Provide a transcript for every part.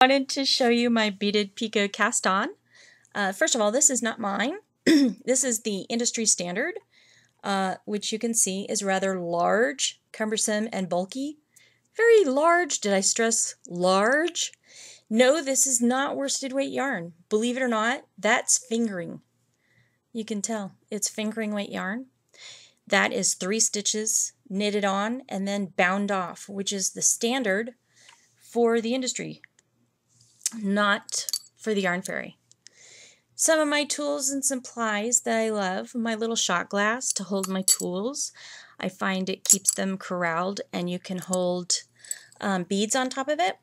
Wanted to show you my Beaded Picot cast on. First of all, this is not mine. This is the industry standard, which you can see is rather large, cumbersome, and bulky. Very large. Did I stress large? No, this is not worsted weight yarn. Believe it or not, that's fingering. You can tell it's fingering weight yarn. That is 3 stitches knitted on and then bound off, which is the standard for the industry, not for the Yarn Fairy. Some of my tools and supplies that I love, my little shot glass to hold my tools. I find it keeps them corralled and you can hold beads on top of it.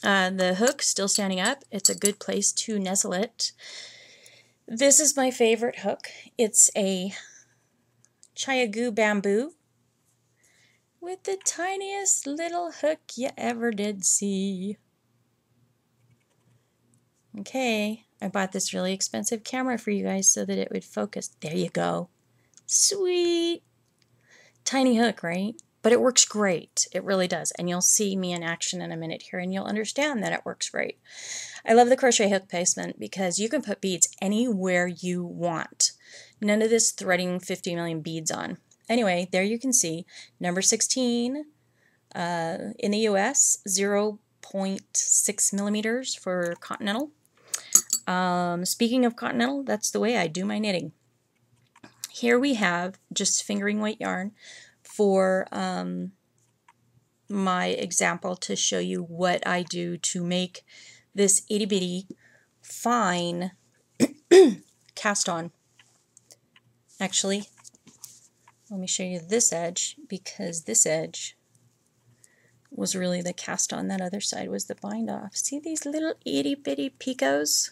The hook still standing up. It's a good place to nestle it. This is my favorite hook. It's a Chiagu bamboo with the tiniest little hook you ever did see. Okay, I bought this really expensive camera for you guys so that it would focus. There you go. Sweet. Tiny hook, right? But it works great. It really does. And you'll see me in action in a minute here and you'll understand that it works great. I love the crochet hook placement because you can put beads anywhere you want. None of this threading 50 million beads on. Anyway, there you can see number 16 in the US, 0.6 millimeters for continental. Speaking of continental, that's the way I do my knitting. Here we have just fingering weight yarn for my example to show you what I do to make this itty bitty fine cast on. Actually, let me show you this edge because this edge was really the cast on. That other side was the bind off. See these little itty bitty picots?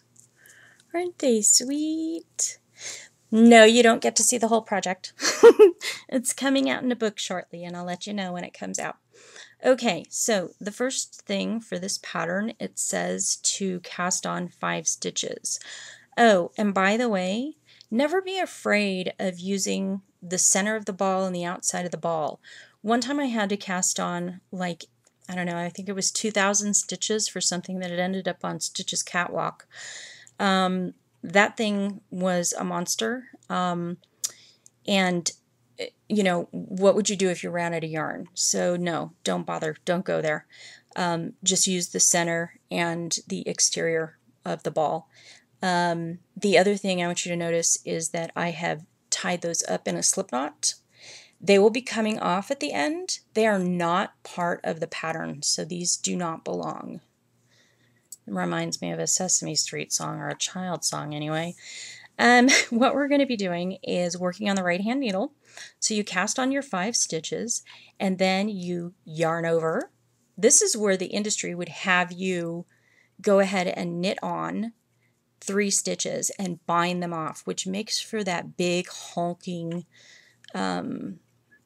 Aren't they sweet? No, you don't get to see the whole project. It's coming out in a book shortly and I'll let you know when it comes out. Okay, so the first thing for this pattern, it says to cast on 5 stitches. Oh, and by the way, never be afraid of using the center of the ball and the outside of the ball. One time I had to cast on, like, I don't know, I think it was 2,000 stitches for something that had ended up on Stitch's Catwalk. That thing was a monster. And, you know, what would you do if you ran out of yarn? So no, don't bother. Don't go there. Just use the center and the exterior of the ball. The other thing I want you to notice is that I have tied those up in a slip knot. They will be coming off at the end. They are not part of the pattern, so these do not belong. It reminds me of a Sesame Street song, or a child song anyway. What we're going to be doing is working on the right hand needle. So you cast on your 5 stitches and then you yarn over. This is where the industry would have you go ahead and knit on 3 stitches and bind them off, which makes for that big honking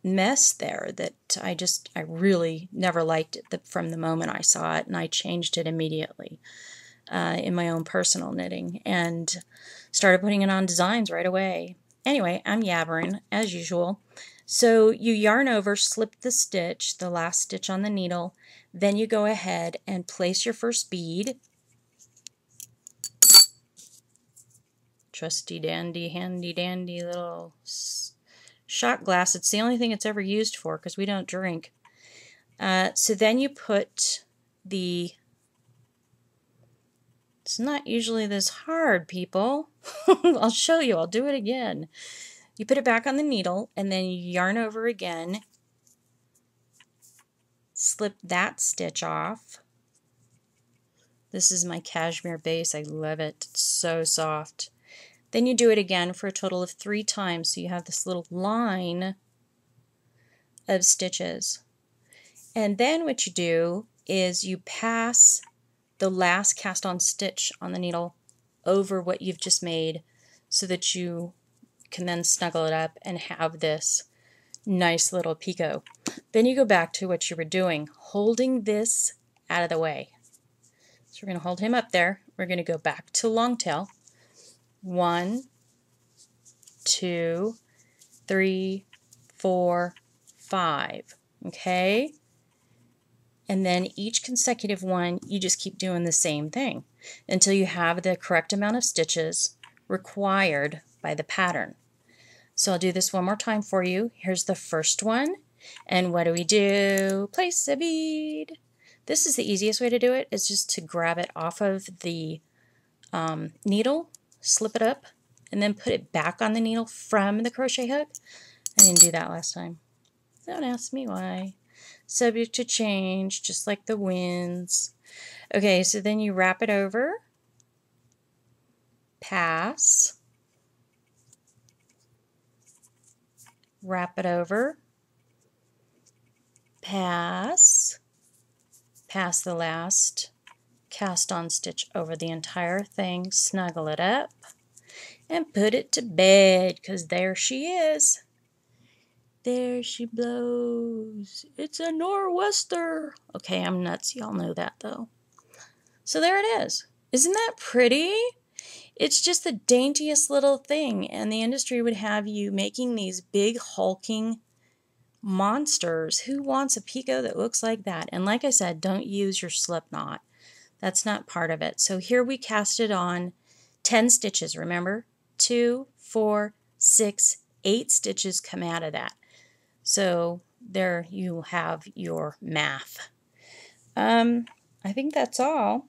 mess there that I really never liked it from the moment I saw it, and I changed it immediately in my own personal knitting and started putting it on designs right away. Anyway, I'm yabbering as usual. So you yarn over, slip the stitch, the last stitch on the needle, then you go ahead and place your first bead. Trusty dandy, handy dandy little shot glass. It's the only thing it's ever used for because we don't drink. So then you put the... It's not usually this hard, people. I'll show you. I'll do it again. You put it back on the needle and then you yarn over again. Slip that stitch off. This is my cashmere base. I love it. It's so soft. Then you do it again for a total of 3 times, so you have this little line of stitches. And then what you do is you pass the last cast on stitch on the needle over what you've just made so that you can then snuggle it up and have this nice little picot. Then you go back to what you were doing, holding this out of the way. So we're going to hold him up there. We're going to go back to long tail. 1, 2, 3, 4, 5. Okay? And then each consecutive one, you just keep doing the same thing until you have the correct amount of stitches required by the pattern. So I'll do this one more time for you. Here's the first one. And what do? Place a bead. This is the easiest way to do it, is just to grab it off of the needle, slip it up, and then put it back on the needle from the crochet hook. I didn't do that last time. Don't ask me why. Subject to change, just like the winds. Okay, so then you wrap it over, pass, wrap it over, pass, pass the last cast on stitch over the entire thing, snuggle it up, and put it to bed, because there she is. There she blows. It's a nor'wester. Okay, I'm nuts. Y'all know that, though. So there it is. Isn't that pretty? It's just the daintiest little thing, and the industry would have you making these big hulking monsters. Who wants a picot that looks like that? And like I said, don't use your slip knot. That's not part of it. So here we cast it on 10 stitches, remember? 2, 4, 6, 8 stitches come out of that. So there you have your math. I think that's all.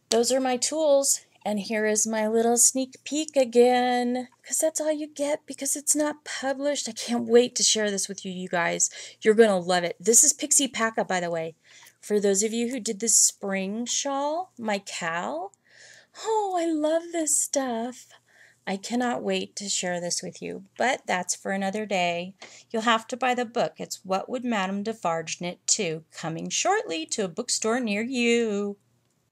Those are my tools. And here is my little sneak peek again, because that's all you get, because it's not published. I can't wait to share this with you, you guys. You're going to love it. This is Pixie Paca, by the way. For those of you who did the spring shawl, my cowl. Oh, I love this stuff. I cannot wait to share this with you, but that's for another day. You'll have to buy the book. It's What Would Madame Defarge Knit To, coming shortly to a bookstore near you.